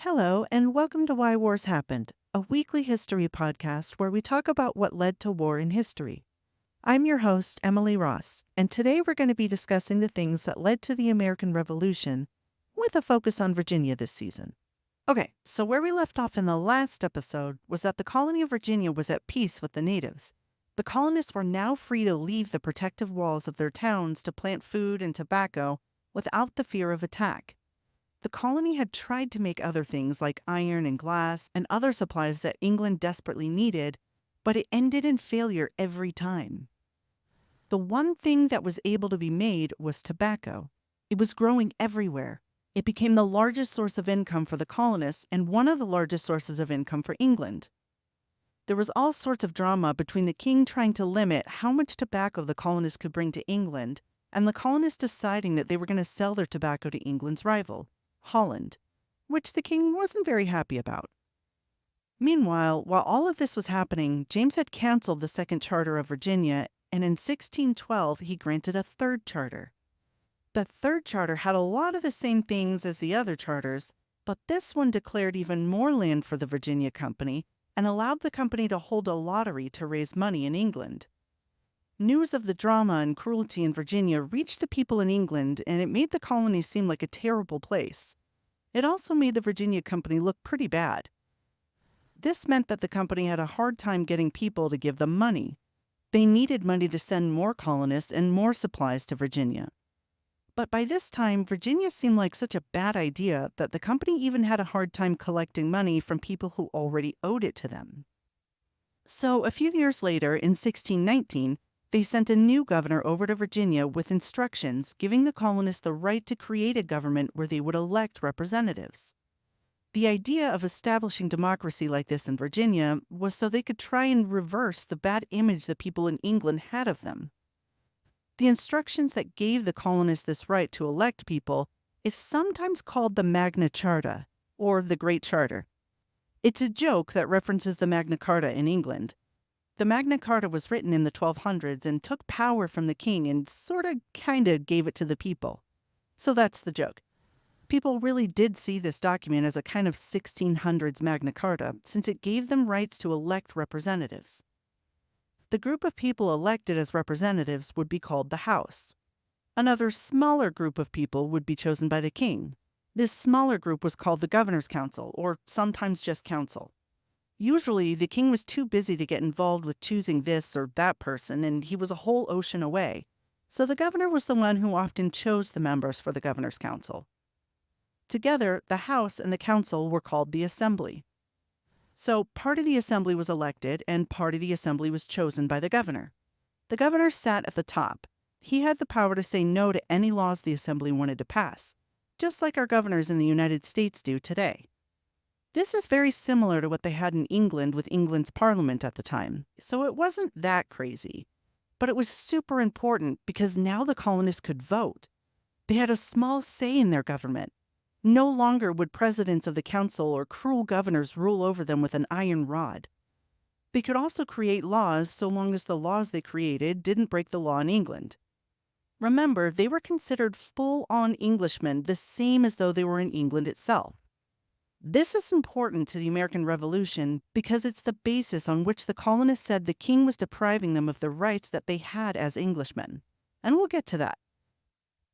Hello, and welcome to Why Wars Happened, a weekly history podcast where we talk about what led to war in history. I'm your host, Emily Ross, and today we're going to be discussing the things that led to the American Revolution with a focus on Virginia this season. Okay, so where we left off in the last episode was that the colony of Virginia was at peace with the natives. The colonists were now free to leave the protective walls of their towns to plant food and tobacco without the fear of attack. The colony had tried to make other things like iron and glass and other supplies that England desperately needed, but it ended in failure every time. The one thing that was able to be made was tobacco. It was growing everywhere. It became the largest source of income for the colonists and one of the largest sources of income for England. There was all sorts of drama between the king trying to limit how much tobacco the colonists could bring to England and the colonists deciding that they were going to sell their tobacco to England's rival, Holland, which the king wasn't very happy about. Meanwhile, while all of this was happening, James had canceled the Second Charter of Virginia, and in 1612 he granted a third charter. The third charter had a lot of the same things as the other charters, but this one declared even more land for the Virginia Company and allowed the company to hold a lottery to raise money in England. News of the drama and cruelty in Virginia reached the people in England, and it made the colony seem like a terrible place. It also made the Virginia Company look pretty bad. This meant that the company had a hard time getting people to give them money. They needed money to send more colonists and more supplies to Virginia. But by this time, Virginia seemed like such a bad idea that the company even had a hard time collecting money from people who already owed it to them. So a few years later, in 1619, they sent a new governor over to Virginia with instructions giving the colonists the right to create a government where they would elect representatives. The idea of establishing democracy like this in Virginia was so they could try and reverse the bad image that people in England had of them. The instructions that gave the colonists this right to elect people is sometimes called the Magna Charta, or the Great Charter. It's a joke that references the Magna Carta in England. The Magna Carta was written in the 1200s and took power from the king and kinda gave it to the people. So that's the joke. People really did see this document as a kind of 1600s Magna Carta, since it gave them rights to elect representatives. The group of people elected as representatives would be called the House. Another smaller group of people would be chosen by the king. This smaller group was called the Governor's Council, or sometimes just Council. Usually, the king was too busy to get involved with choosing this or that person, and he was a whole ocean away. So the governor was the one who often chose the members for the Governor's Council. Together, the House and the Council were called the Assembly. So part of the Assembly was elected, and part of the Assembly was chosen by the governor. The governor sat at the top. He had the power to say no to any laws the Assembly wanted to pass, just like our governors in the United States do today. This is very similar to what they had in England with England's parliament at the time, so it wasn't that crazy. But it was super important because now the colonists could vote. They had a small say in their government. No longer would presidents of the council or cruel governors rule over them with an iron rod. They could also create laws so long as the laws they created didn't break the law in England. Remember, they were considered full-on Englishmen, the same as though they were in England itself. This is important to the American Revolution because it's the basis on which the colonists said the king was depriving them of the rights that they had as Englishmen. And we'll get to that.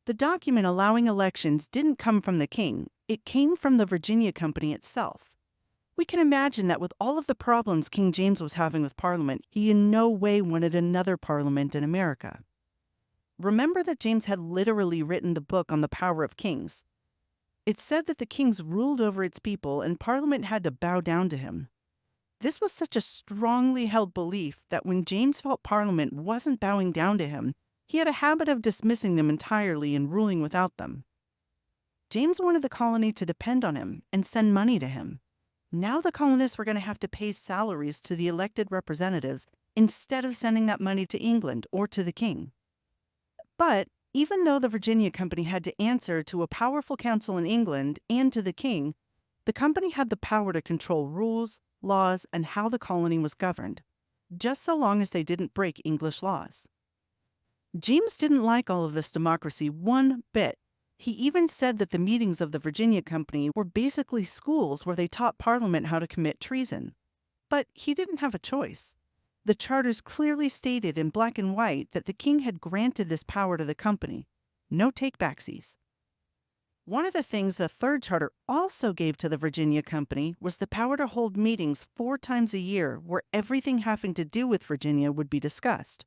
The document allowing elections didn't come from the king. It came from the Virginia Company itself. We can imagine that with all of the problems King James was having with Parliament, he in no way wanted another Parliament in America. Remember that James had literally written the book on the power of kings. It said that the kings ruled over its people and Parliament had to bow down to him. This was such a strongly held belief that when James felt Parliament wasn't bowing down to him, he had a habit of dismissing them entirely and ruling without them. James wanted the colony to depend on him and send money to him. Now the colonists were going to have to pay salaries to the elected representatives instead of sending that money to England or to the king. But even though the Virginia Company had to answer to a powerful council in England and to the king, the company had the power to control rules, laws, and how the colony was governed, just so long as they didn't break English laws. James didn't like all of this democracy one bit. He even said that the meetings of the Virginia Company were basically schools where they taught Parliament how to commit treason. But he didn't have a choice. The charters clearly stated in black and white that the king had granted this power to the company. No take-backsies. One of the things the Third Charter also gave to the Virginia Company was the power to hold meetings 4 times a year where everything having to do with Virginia would be discussed.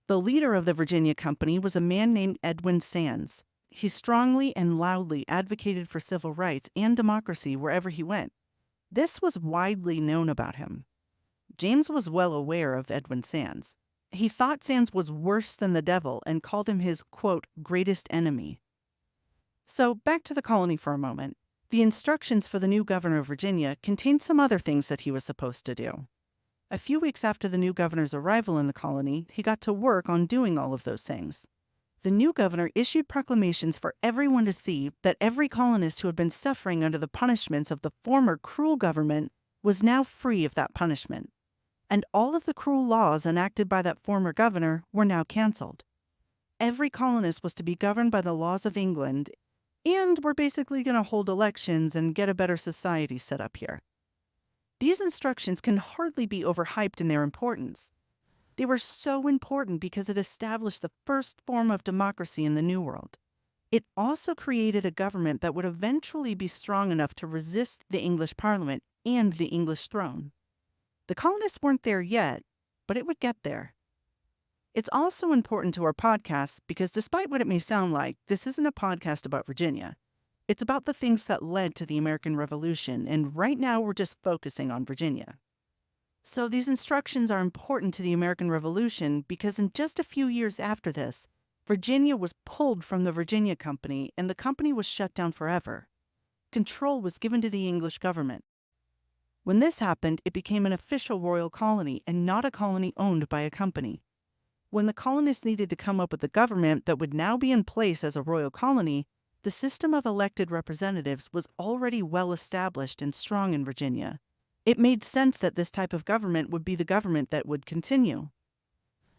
The leader of the Virginia Company was a man named Edwin Sands. He strongly and loudly advocated for civil rights and democracy wherever he went. This was widely known about him. James was well aware of Edwin Sands. He thought Sands was worse than the devil and called him his, quote, greatest enemy. So back to the colony for a moment. The instructions for the new governor of Virginia contained some other things that he was supposed to do. A few weeks after the new governor's arrival in the colony, he got to work on doing all of those things. The new governor issued proclamations for everyone to see that every colonist who had been suffering under the punishments of the former cruel government was now free of that punishment. And all of the cruel laws enacted by that former governor were now canceled. Every colonist was to be governed by the laws of England, and we're basically going to hold elections and get a better society set up here. These instructions can hardly be overhyped in their importance. They were so important because it established the first form of democracy in the New World. It also created a government that would eventually be strong enough to resist the English Parliament and the English throne. The colonists weren't there yet, but it would get there. It's also important to our podcast because despite what it may sound like, this isn't a podcast about Virginia. It's about the things that led to the American Revolution, and right now we're just focusing on Virginia. So these instructions are important to the American Revolution because in just a few years after this, Virginia was pulled from the Virginia Company and the company was shut down forever. Control was given to the English government. When this happened, it became an official royal colony and not a colony owned by a company. When the colonists needed to come up with a government that would now be in place as a royal colony, the system of elected representatives was already well established and strong in Virginia. It made sense that this type of government would be the government that would continue.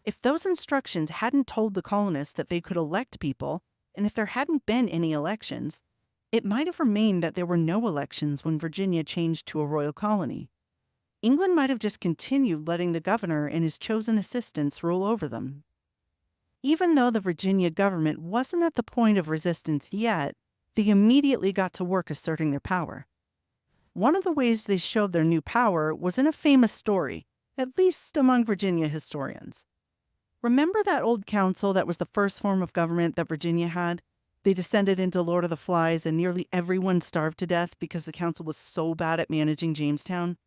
If those instructions hadn't told the colonists that they could elect people, and if there hadn't been any elections, it might have remained that there were no elections when Virginia changed to a royal colony. England might have just continued letting the governor and his chosen assistants rule over them. Even though the Virginia government wasn't at the point of resistance yet, they immediately got to work asserting their power. One of the ways they showed their new power was in a famous story, at least among Virginia historians. Remember that old council that was the first form of government that Virginia had? They descended into Lord of the Flies and nearly everyone starved to death because the council was so bad at managing Jamestown.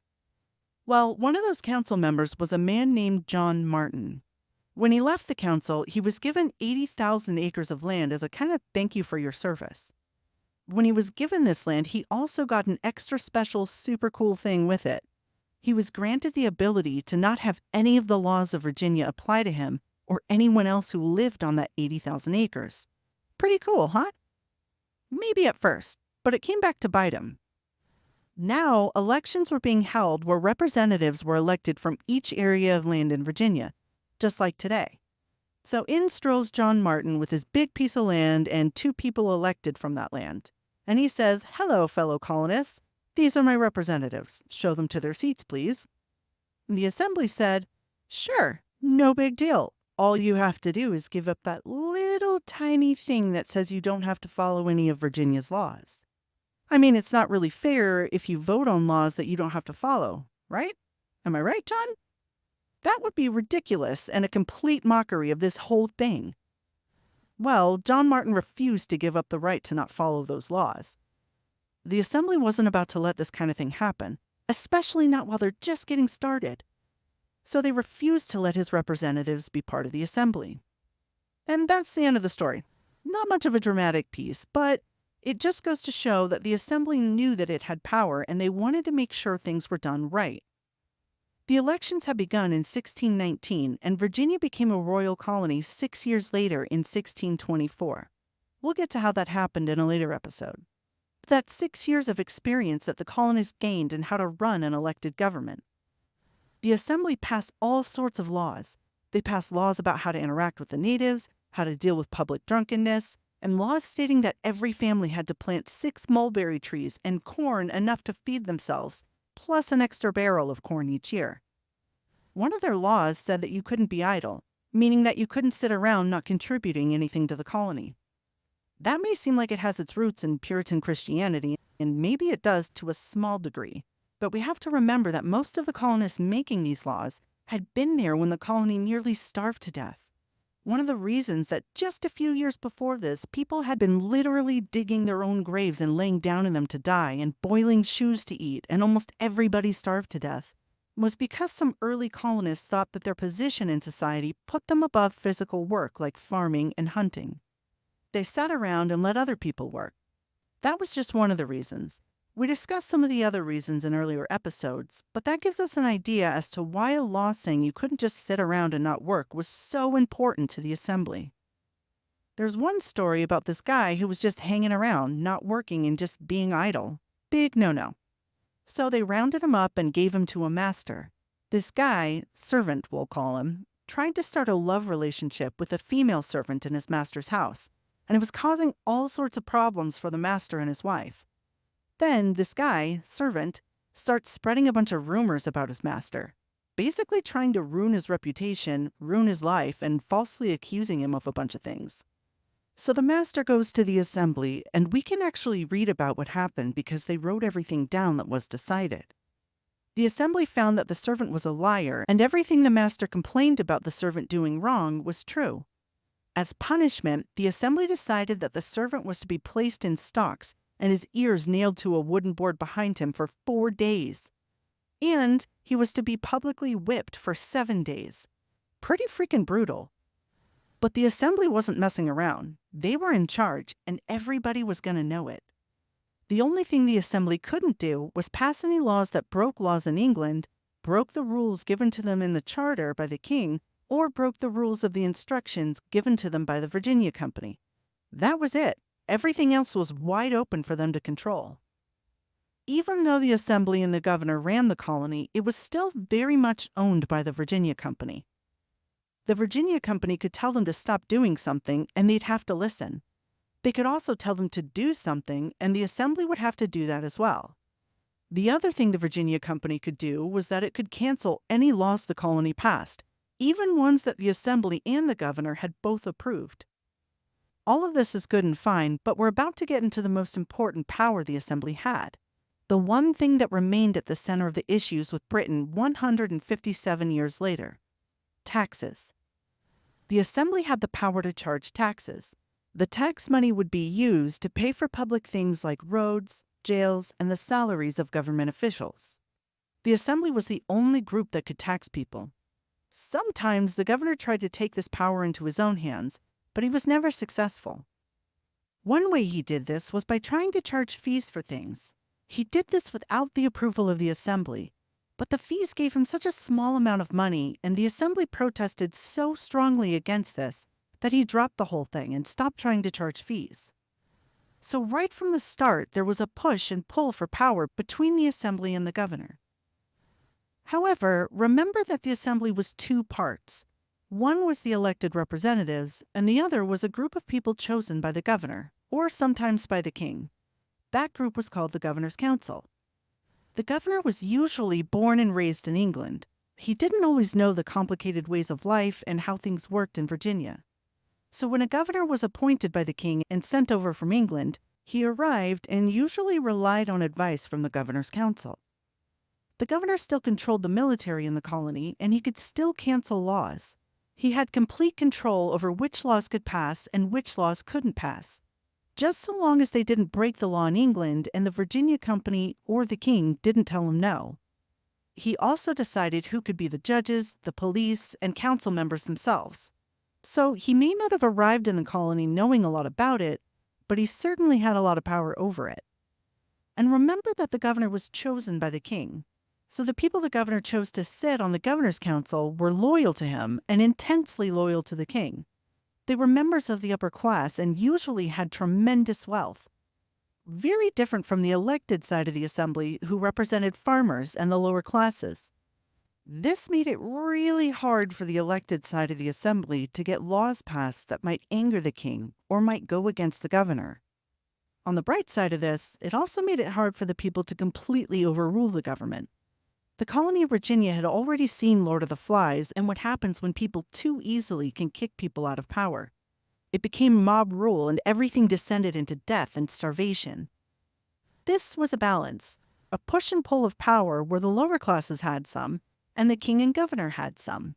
Well, one of those council members was a man named John Martin. When he left the council, he was given 80,000 acres of land as a kind of thank you for your service. When he was given this land, he also got an extra special, super cool thing with it. He was granted the ability to not have any of the laws of Virginia apply to him or anyone else who lived on that 80,000 acres. Pretty cool, huh? Maybe at first, but it came back to bite him. Now, elections were being held where representatives were elected from each area of land in Virginia, just like today. So in strolls John Martin with his big piece of land and 2 people elected from that land. And he says, "Hello, fellow colonists. These are my representatives. Show them to their seats, please." And the assembly said, "Sure, no big deal. All you have to do is give up that little tiny thing that says you don't have to follow any of Virginia's laws. I mean, it's not really fair if you vote on laws that you don't have to follow, right? Am I right, John? That would be ridiculous and a complete mockery of this whole thing." Well, John Martin refused to give up the right to not follow those laws. The assembly wasn't about to let this kind of thing happen, especially not while they're just getting started. So they refused to let his representatives be part of the assembly. And that's the end of the story. Not much of a dramatic piece, but it just goes to show that the assembly knew that it had power and they wanted to make sure things were done right. The elections had begun in 1619, and Virginia became a royal colony 6 years later in 1624. We'll get to how that happened in a later episode. But that's 6 years of experience that the colonists gained in how to run an elected government. The assembly passed all sorts of laws. They passed laws about how to interact with the natives, how to deal with public drunkenness, and laws stating that every family had to plant 6 mulberry trees and corn enough to feed themselves, plus an extra barrel of corn each year. One of their laws said that you couldn't be idle, meaning that you couldn't sit around not contributing anything to the colony. That may seem like it has its roots in Puritan Christianity, and maybe it does to a small degree, but we have to remember that most of the colonists making these laws had been there when the colony nearly starved to death. One of the reasons that just a few years before this, people had been literally digging their own graves and laying down in them to die and boiling shoes to eat, and almost everybody starved to death, was because some early colonists thought that their position in society put them above physical work like farming and hunting. They sat around and let other people work. That was just one of the reasons. We discussed some of the other reasons in earlier episodes, but that gives us an idea as to why a law saying you couldn't just sit around and not work was so important to the assembly. There's one story about this guy who was just hanging around, not working and just being idle. Big no-no. So they rounded him up and gave him to a master. This guy, servant we'll call him, tried to start a love relationship with a female servant in his master's house, and it was causing all sorts of problems for the master and his wife. Then this guy, servant, starts spreading a bunch of rumors about his master, basically trying to ruin his reputation, ruin his life, and falsely accusing him of a bunch of things. So the master goes to the assembly, and we can actually read about what happened because they wrote everything down that was decided. The assembly found that the servant was a liar, and everything the master complained about the servant doing wrong was true. As punishment, the assembly decided that the servant was to be placed in stocks and his ears nailed to a wooden board behind him for 4 days. And he was to be publicly whipped for 7 days. Pretty freaking brutal. But the assembly wasn't messing around. They were in charge, and everybody was going to know it. The only thing the assembly couldn't do was pass any laws that broke laws in England, broke the rules given to them in the charter by the king, or broke the rules of the instructions given to them by the Virginia Company. That was it. Everything else was wide open for them to control. Even though the assembly and the governor ran the colony, it was still very much owned by the Virginia Company. The Virginia Company could tell them to stop doing something, and they'd have to listen. They could also tell them to do something, and the assembly would have to do that as well. The other thing the Virginia Company could do was that it could cancel any laws the colony passed, even ones that the assembly and the governor had both approved. All of this is good and fine, but we're about to get into the most important power the assembly had. The one thing that remained at the center of the issues with Britain 157 years later. Taxes. The assembly had the power to charge taxes. The tax money would be used to pay for public things like roads, jails, and the salaries of government officials. The assembly was the only group that could tax people. Sometimes the governor tried to take this power into his own hands, but he was never successful. One way he did this was by trying to charge fees for things. He did this without the approval of the assembly, but the fees gave him such a small amount of money, and the assembly protested so strongly against this that he dropped the whole thing and stopped trying to charge fees. So right from the start, there was a push and pull for power between the assembly and the governor. However, remember that the assembly was 2 parts. One was the elected representatives, and the other was a group of people chosen by the governor, or sometimes by the king. That group was called the Governor's Council. The governor was usually born and raised in England. He didn't always know the complicated ways of life and how things worked in Virginia. So when a governor was appointed by the king and sent over from England, he arrived and usually relied on advice from the Governor's Council. The governor still controlled the military in the colony, and he could still cancel laws. He had complete control over which laws could pass and which laws couldn't pass, just so long as they didn't break the law in England and the Virginia Company or the king didn't tell him no. He also decided who could be the judges, the police, and council members themselves. So he may not have arrived in the colony knowing a lot about it, but he certainly had a lot of power over it. And remember that the governor was chosen by the king. So the people the governor chose to sit on the governor's council were loyal to him and intensely loyal to the king. They were members of the upper class and usually had tremendous wealth. Very different from the elected side of the assembly, who represented farmers and the lower classes. This made it really hard for the elected side of the assembly to get laws passed that might anger the king or might go against the governor. On the bright side of this, it also made it hard for the people to completely overrule the government. The colony of Virginia had already seen Lord of the Flies and what happens when people too easily can kick people out of power. It became mob rule and everything descended into death and starvation. This was a balance, a push and pull of power where the lower classes had some and the king and governor had some.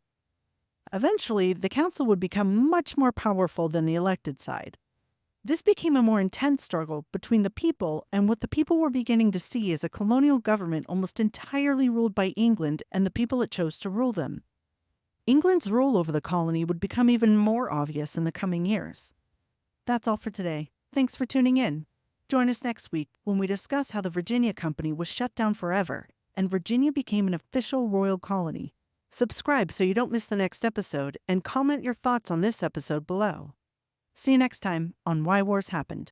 Eventually, the council would become much more powerful than the elected side. This became a more intense struggle between the people and what the people were beginning to see as a colonial government almost entirely ruled by England and the people it chose to rule them. England's rule over the colony would become even more obvious in the coming years. That's all for today. Thanks for tuning in. Join us next week when we discuss how the Virginia Company was shut down forever and Virginia became an official royal colony. Subscribe so you don't miss the next episode and comment your thoughts on this episode below. See you next time on Why Wars Happened.